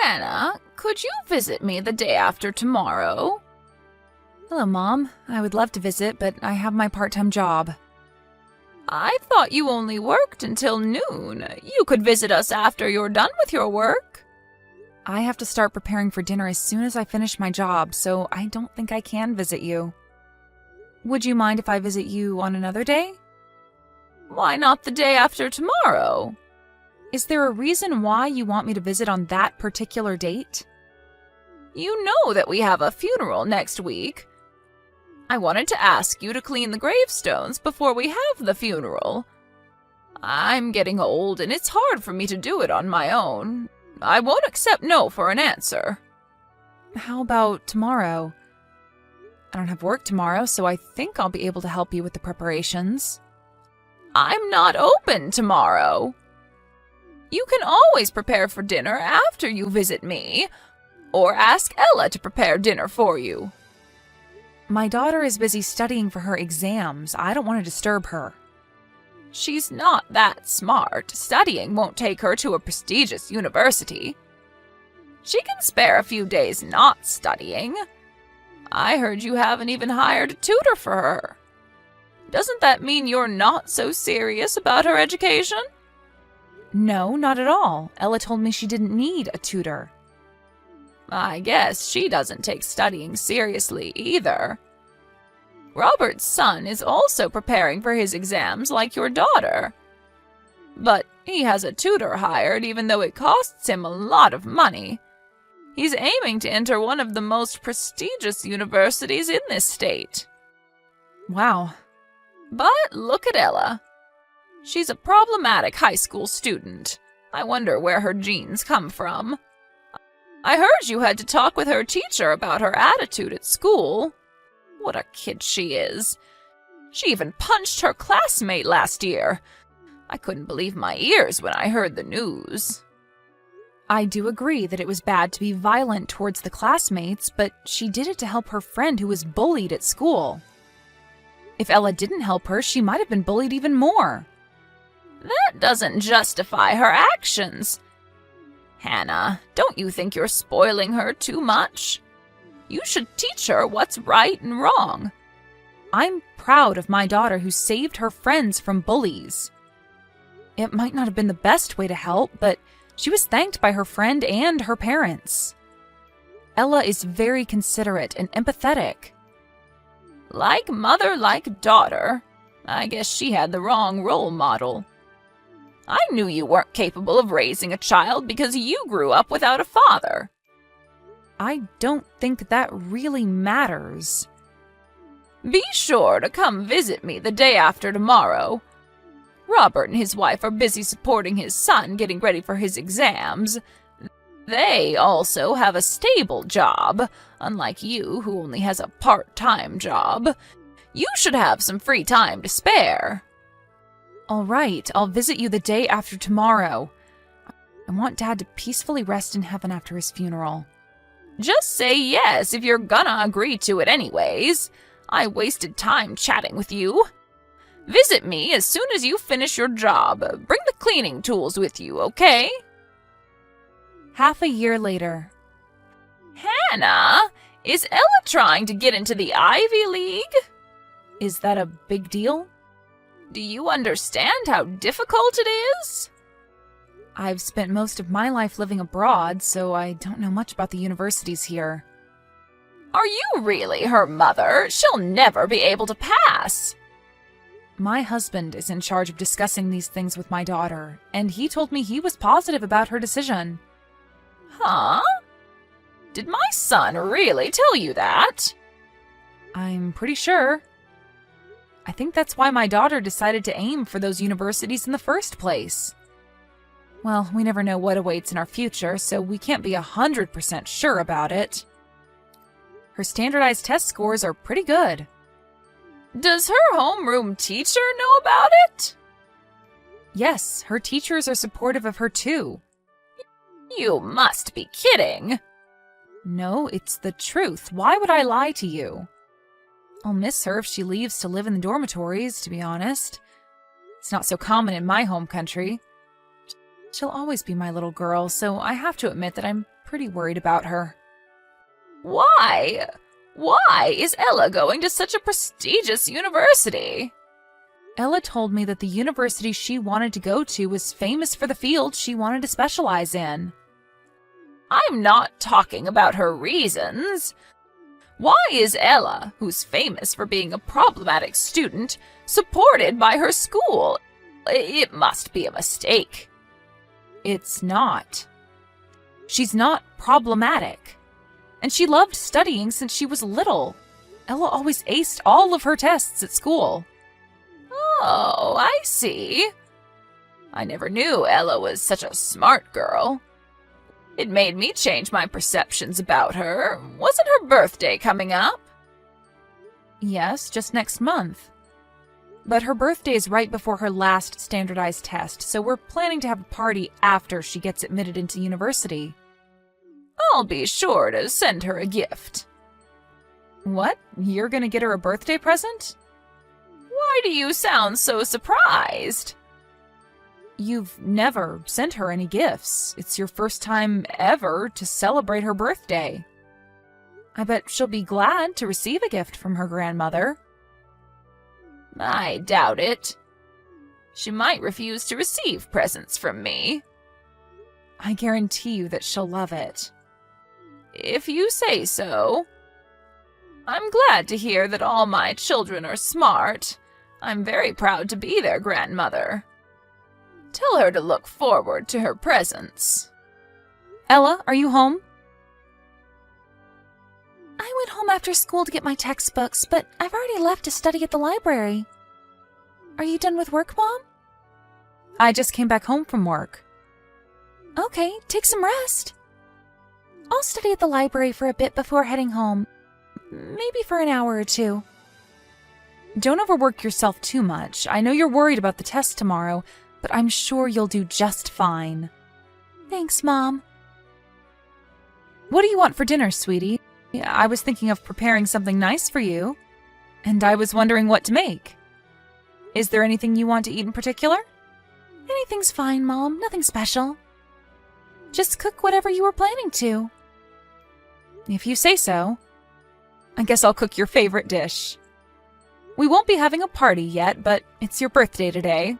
Hannah, could you visit me the day after tomorrow? Hello, Mom. I would love to visit, but I have my part-time job. I thought you only worked until noon. You could visit us after you're done with your work. I have to start preparing for dinner as soon as I finish my job, so I don't think I can visit you. Would you mind if I visit you on another day? Why not the day after tomorrow? Is there a reason why you want me to visit on that particular date? You know that we have a funeral next week. I wanted to ask you to clean the gravestones before we have the funeral. I'm getting old and it's hard for me to do it on my own. I won't accept no for an answer. How about tomorrow? I don't have work tomorrow, so I think I'll be able to help you with the preparations. I'm not open tomorrow. You can always prepare for dinner after you visit me, or ask Ella to prepare dinner for you. My daughter is busy studying for her exams. I don't want to disturb her. She's not that smart. Studying won't take her to a prestigious university. She can spare a few days not studying. I heard you haven't even hired a tutor for her. Doesn't that mean you're not so serious about her education? No, not at all. Ella told me she didn't need a tutor. I guess she doesn't take studying seriously either. Robert's son is also preparing for his exams like your daughter. But he has a tutor hired even though it costs him a lot of money. He's aiming to enter one of the most prestigious universities in this state. Wow. But look at Ella. She's a problematic high school student. I wonder where her genes come from. I heard you had to talk with her teacher about her attitude at school. What a kid she is. She even punched her classmate last year. I couldn't believe my ears when I heard the news. I do agree that it was bad to be violent towards the classmates, but she did it to help her friend who was bullied at school. If Ella didn't help her, she might have been bullied even more. That doesn't justify her actions. Hannah, don't you think you're spoiling her too much? You should teach her what's right and wrong. I'm proud of my daughter who saved her friends from bullies. It might not have been the best way to help, but she was thanked by her friend and her parents. Ella is very considerate and empathetic. Like mother, like daughter. I guess she had the wrong role model. I knew you weren't capable of raising a child because you grew up without a father. I don't think that really matters. Be sure to come visit me the day after tomorrow. Robert and his wife are busy supporting his son getting ready for his exams. They also have a stable job, unlike you who only has a part-time job. You should have some free time to spare. All right, I'll visit you the day after tomorrow. I want Dad to peacefully rest in heaven after his funeral. Just say yes if you're gonna agree to it anyways. I wasted time chatting with you. Visit me as soon as you finish your job. Bring the cleaning tools with you, okay? Half a year later. Hannah, is Ella trying to get into the Ivy League? Is that a big deal? Do you understand how difficult it is? I've spent most of my life living abroad, so I don't know much about the universities here. Are you really her mother? She'll never be able to pass. My husband is in charge of discussing these things with my daughter, and he told me he was positive about her decision. Huh? Did my son really tell you that? I'm pretty sure. I think that's why my daughter decided to aim for those universities in the first place. Well, we never know what awaits in our future, so we can't be 100% sure about it. Her standardized test scores are pretty good. Does her homeroom teacher know about it? Yes, her teachers are supportive of her too. You must be kidding. No, it's the truth. Why would I lie to you? I'll miss her if she leaves to live in the dormitories, to be honest. It's not so common in my home country. She'll always be my little girl, so I have to admit that I'm pretty worried about her. Why? Why is Ella going to such a prestigious university? Ella told me that the university she wanted to go to was famous for the field she wanted to specialize in. I'm not talking about her reasons. Why is Ella, who's famous for being a problematic student, supported by her school? It must be a mistake. It's not. She's not problematic. And she loved studying since she was little. Ella always aced all of her tests at school. Oh, I see. I never knew Ella was such a smart girl. It made me change my perceptions about her. Wasn't her birthday coming up? Yes, just next month. But her birthday is right before her last standardized test, so we're planning to have a party after she gets admitted into university. I'll be sure to send her a gift. What? You're gonna get her a birthday present? Why do you sound so surprised? You've never sent her any gifts. It's your first time ever to celebrate her birthday. I bet she'll be glad to receive a gift from her grandmother. I doubt it. She might refuse to receive presents from me. I guarantee you that she'll love it. If you say so. I'm glad to hear that all my children are smart. I'm very proud to be their grandmother. Tell her to look forward to her presents. Ella, are you home? I went home after school to get my textbooks, but I've already left to study at the library. Are you done with work, Mom? I just came back home from work. Okay, take some rest. I'll study at the library for a bit before heading home. Maybe for an hour or two. Don't overwork yourself too much. I know you're worried about the test tomorrow, but I'm sure you'll do just fine. Thanks, Mom. What do you want for dinner, sweetie? I was thinking of preparing something nice for you, and I was wondering what to make. Is there anything you want to eat in particular? Anything's fine, Mom. Nothing special. Just cook whatever you were planning to. If you say so. I guess I'll cook your favorite dish. We won't be having a party yet, but it's your birthday today.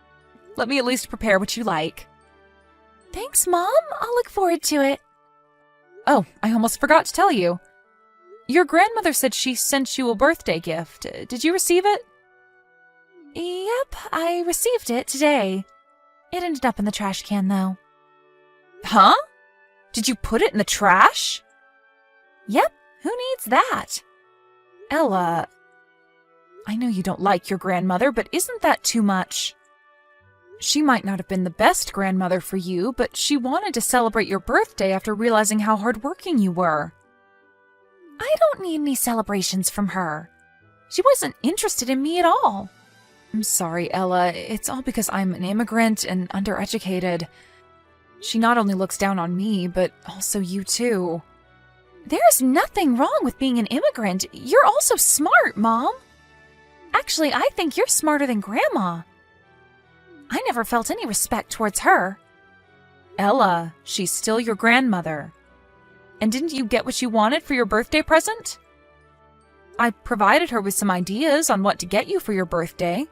Let me at least prepare what you like. Thanks, Mom. I'll look forward to it. Oh, I almost forgot to tell you. Your grandmother said she sent you a birthday gift. Did you receive it? Yep, I received it today. It ended up in the trash can, though. Huh? Did you put it in the trash? Yep, who needs that? Ella, I know you don't like your grandmother, but isn't that too much? She might not have been the best grandmother for you, but she wanted to celebrate your birthday after realizing how hardworking you were. I don't need any celebrations from her. She wasn't interested in me at all. I'm sorry, Ella. It's all because I'm an immigrant and undereducated. She not only looks down on me, but also you too. There's nothing wrong with being an immigrant. You're also smart, Mom. Actually, I think you're smarter than Grandma. I never felt any respect towards her. Ella, she's still your grandmother. And didn't you get what you wanted for your birthday present? I provided her with some ideas on what to get you for your birthday.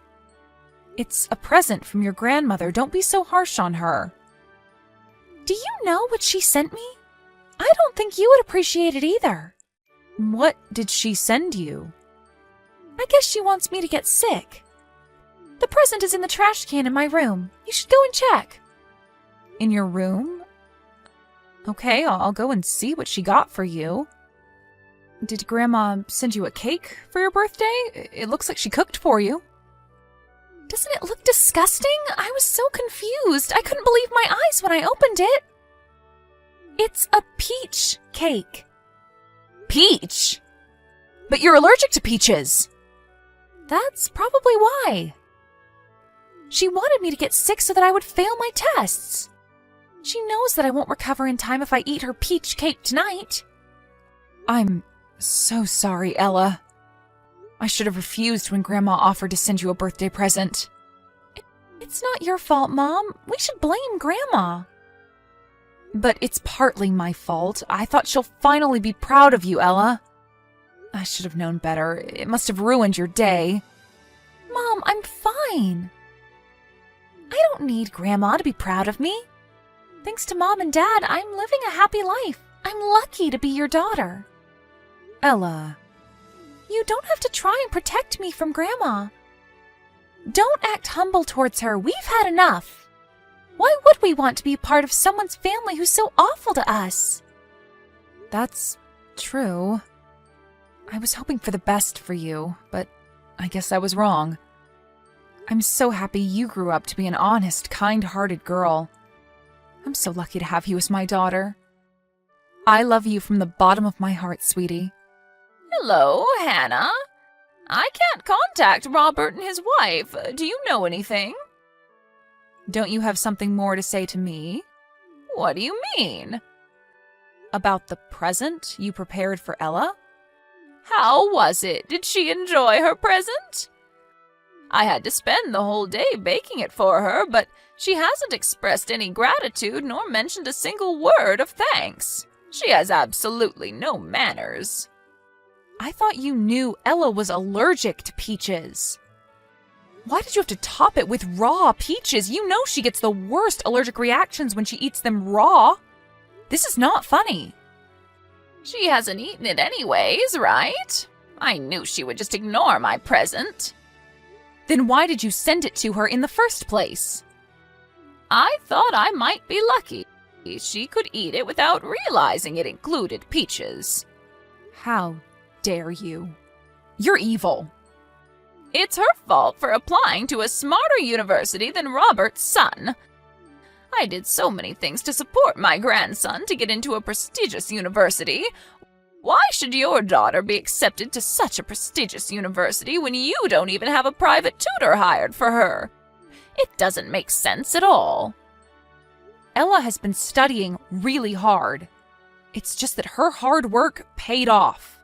It's a present from your grandmother. Don't be so harsh on her. Do you know what she sent me? I don't think you would appreciate it either. What did she send you? I guess she wants me to get sick. The present is in the trash can in my room. You should go and check. In your room? Okay, I'll go and see what she got for you. Did Grandma send you a cake for your birthday? It looks like she cooked for you. Doesn't it look disgusting? I was so confused. I couldn't believe my eyes when I opened it. It's a peach cake. Peach? But you're allergic to peaches. That's probably why. She wanted me to get sick so that I would fail my tests. She knows that I won't recover in time if I eat her peach cake tonight. I'm so sorry, Ella. I should have refused when Grandma offered to send you a birthday present. It's not your fault, Mom. We should blame Grandma. But it's partly my fault. I thought she'll finally be proud of you, Ella. I should have known better. It must have ruined your day. Mom, I'm fine. I don't need Grandma to be proud of me. Thanks to Mom and Dad, I'm living a happy life. I'm lucky to be your daughter. Ella. You don't have to try and protect me from Grandma. Don't act humble towards her. We've had enough. Why would we want to be a part of someone's family who's so awful to us? That's true. I was hoping for the best for you, but I guess I was wrong. I'm so happy you grew up to be an honest, kind-hearted girl. I'm so lucky to have you as my daughter. I love you from the bottom of my heart, sweetie. Hello, Hannah. I can't contact Robert and his wife. Do you know anything? Don't you have something more to say to me? What do you mean? About the present you prepared for Ella? How was it? Did she enjoy her present? I had to spend the whole day baking it for her, but she hasn't expressed any gratitude nor mentioned a single word of thanks. She has absolutely no manners. I thought you knew Ella was allergic to peaches. Why did you have to top it with raw peaches? You know she gets the worst allergic reactions when she eats them raw. This is not funny. She hasn't eaten it anyways, right? I knew she would just ignore my present. Then why did you send it to her in the first place? I thought I might be lucky. She could eat it without realizing it included peaches. How dare you? You're evil. It's her fault for applying to a smarter university than Robert's son. I did so many things to support my grandson to get into a prestigious university. Why should your daughter be accepted to such a prestigious university when you don't even have a private tutor hired for her? It doesn't make sense at all. Ella has been studying really hard. It's just that her hard work paid off.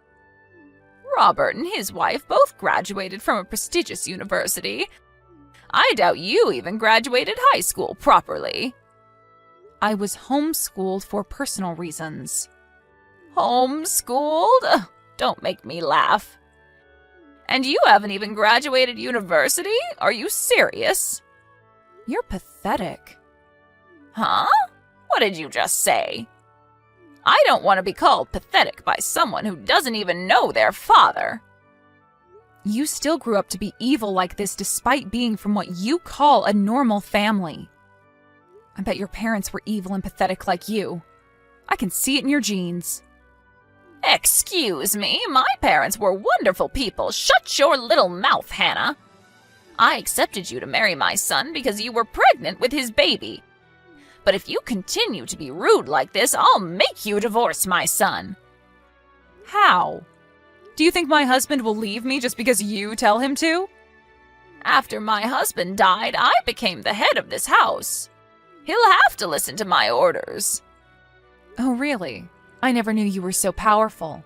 Robert and his wife both graduated from a prestigious university. I doubt you even graduated high school properly. I was homeschooled for personal reasons. Homeschooled? Ugh, don't make me laugh. And you haven't even graduated university? Are you serious? You're pathetic. Huh? What did you just say? I don't want to be called pathetic by someone who doesn't even know their father. You still grew up to be evil like this despite being from what you call a normal family. I bet your parents were evil and pathetic like you. I can see it in your genes. Excuse me, my parents were wonderful people. Shut your little mouth, Hannah. I accepted you to marry my son because you were pregnant with his baby. But if you continue to be rude like this, I'll make you divorce my son. How? Do you think my husband will leave me just because you tell him to? After my husband died, I became the head of this house. He'll have to listen to my orders. Oh, really? I never knew you were so powerful.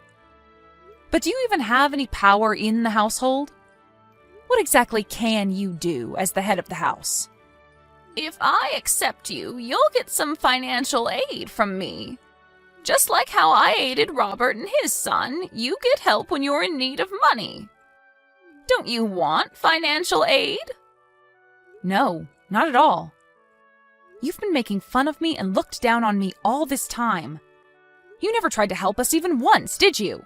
But do you even have any power in the household? What exactly can you do as the head of the house? If I accept you, you'll get some financial aid from me. Just like how I aided Robert and his son, you get help when you're in need of money. Don't you want financial aid? No, not at all. You've been making fun of me and looked down on me all this time. You never tried to help us even once, did you?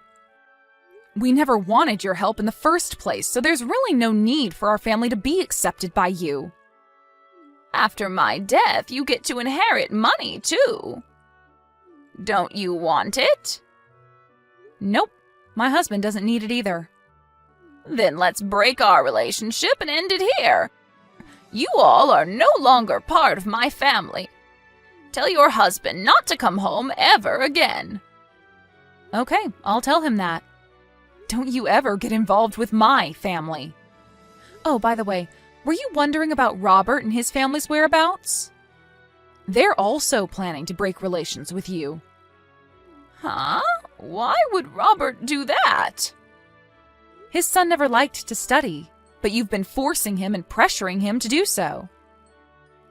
We never wanted your help in the first place, so there's really no need for our family to be accepted by you. After my death, you get to inherit money, too. Don't you want it? Nope, my husband doesn't need it either. Then let's break our relationship and end it here. You all are no longer part of my family. Tell your husband not to come home ever again. Okay, I'll tell him that. Don't you ever get involved with my family. Oh, by the way, were you wondering about Robert and his family's whereabouts? They're also planning to break relations with you. Huh? Why would Robert do that? His son never liked to study, but you've been forcing him and pressuring him to do so.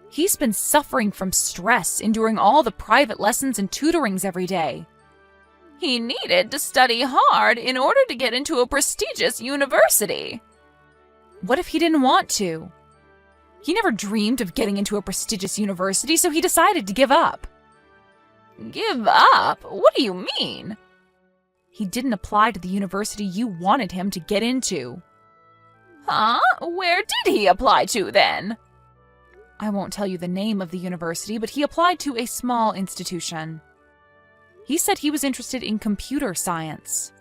He's been suffering from stress, enduring all the private lessons and tutorings every day. He needed to study hard in order to get into a prestigious university. What if he didn't want to? He never dreamed of getting into a prestigious university, so he decided to give up. Give up? What do you mean? He didn't apply to the university you wanted him to get into. Huh? Where did he apply to then? I won't tell you the name of the university, but he applied to a small institution. He said he was interested in computer science.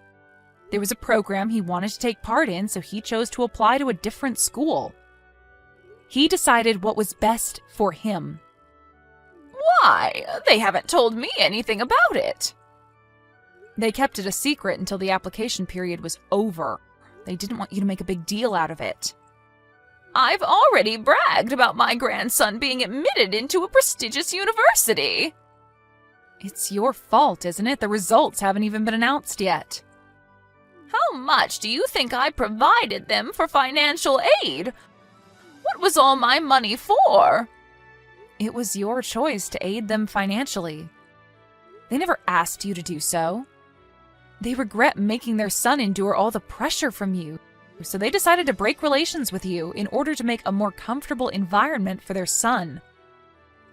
There was a program he wanted to take part in, so he chose to apply to a different school. He decided what was best for him. Why? They haven't told me anything about it. They kept it a secret until the application period was over. They didn't want you to make a big deal out of it. I've already bragged about my grandson being admitted into a prestigious university. It's your fault, isn't it? The results haven't even been announced yet. How much do you think I provided them for financial aid? What was all my money for? It was your choice to aid them financially. They never asked you to do so. They regret making their son endure all the pressure from you, so they decided to break relations with you in order to make a more comfortable environment for their son.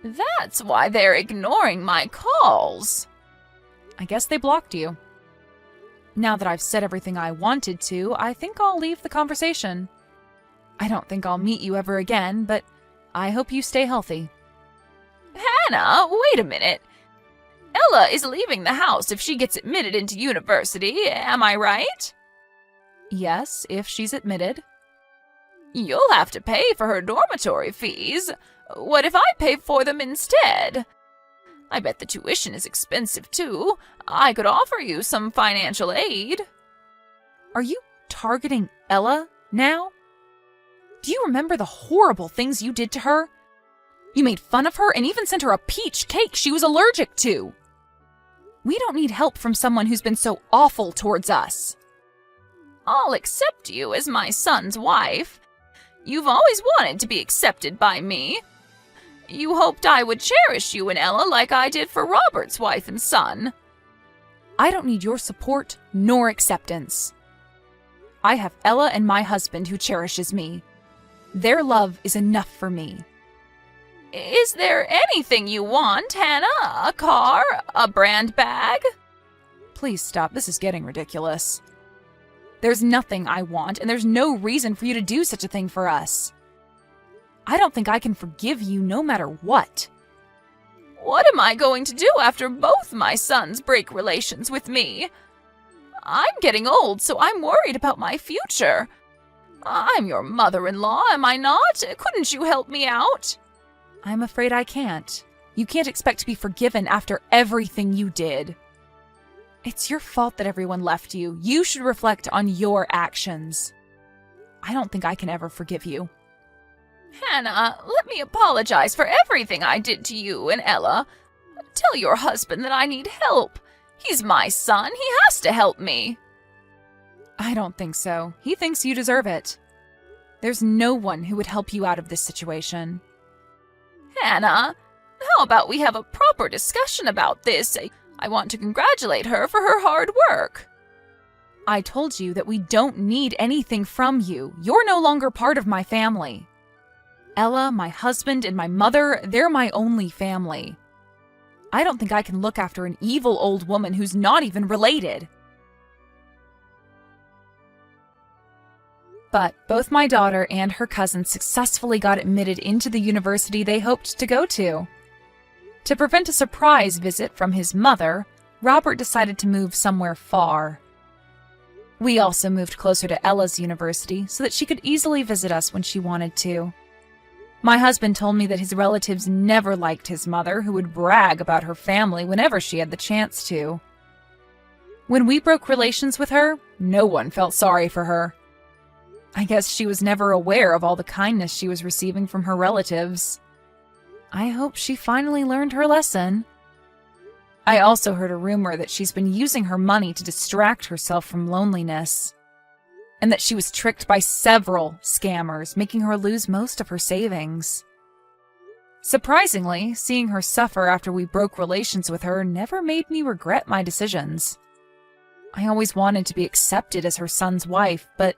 That's why they're ignoring my calls. I guess they blocked you. Now that I've said everything I wanted to, I think I'll leave the conversation. I don't think I'll meet you ever again, but I hope you stay healthy. Hannah, wait a minute. Ella is leaving the house if she gets admitted into university, am I right? Yes, if she's admitted. You'll have to pay for her dormitory fees. What if I pay for them instead? I bet the tuition is expensive too. I could offer you some financial aid. Are you targeting Ella now? Do you remember the horrible things you did to her? You made fun of her and even sent her a peach cake she was allergic to. We don't need help from someone who's been so awful towards us. I'll accept you as my son's wife. You've always wanted to be accepted by me. You hoped I would cherish you and Ella like I did for Robert's wife and son. I don't need your support nor acceptance. I have Ella and my husband who cherishes me. Their love is enough for me. Is there anything you want, Hannah? A car? A brand bag? Please stop. This is getting ridiculous. There's nothing I want, and there's no reason for you to do such a thing for us. I don't think I can forgive you no matter what. What am I going to do after both my sons break relations with me? I'm getting old, so I'm worried about my future. I'm your mother-in-law, am I not? Couldn't you help me out? I'm afraid I can't. You can't expect to be forgiven after everything you did. It's your fault that everyone left you. You should reflect on your actions. I don't think I can ever forgive you. Hannah, let me apologize for everything I did to you and Ella. Tell your husband that I need help. He's my son. He has to help me. I don't think so. He thinks you deserve it. There's no one who would help you out of this situation. Hannah, how about we have a proper discussion about this? I want to congratulate her for her hard work. I told you that we don't need anything from you. You're no longer part of my family. Ella, my husband, and my mother, they're my only family. I don't think I can look after an evil old woman who's not even related. But both my daughter and her cousin successfully got admitted into the university they hoped to go to. To prevent a surprise visit from his mother, Robert decided to move somewhere far. We also moved closer to Ella's university so that she could easily visit us when she wanted to. My husband told me that his relatives never liked his mother, who would brag about her family whenever she had the chance to. When we broke relations with her, no one felt sorry for her. I guess she was never aware of all the kindness she was receiving from her relatives. I hope she finally learned her lesson. I also heard a rumor that she's been using her money to distract herself from loneliness, and that she was tricked by several scammers, making her lose most of her savings. Surprisingly, seeing her suffer after we broke relations with her never made me regret my decisions. I always wanted to be accepted as her son's wife, but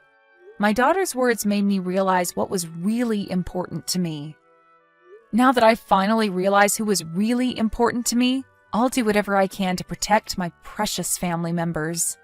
my daughter's words made me realize what was really important to me. Now that I finally realize who was really important to me, I'll do whatever I can to protect my precious family members.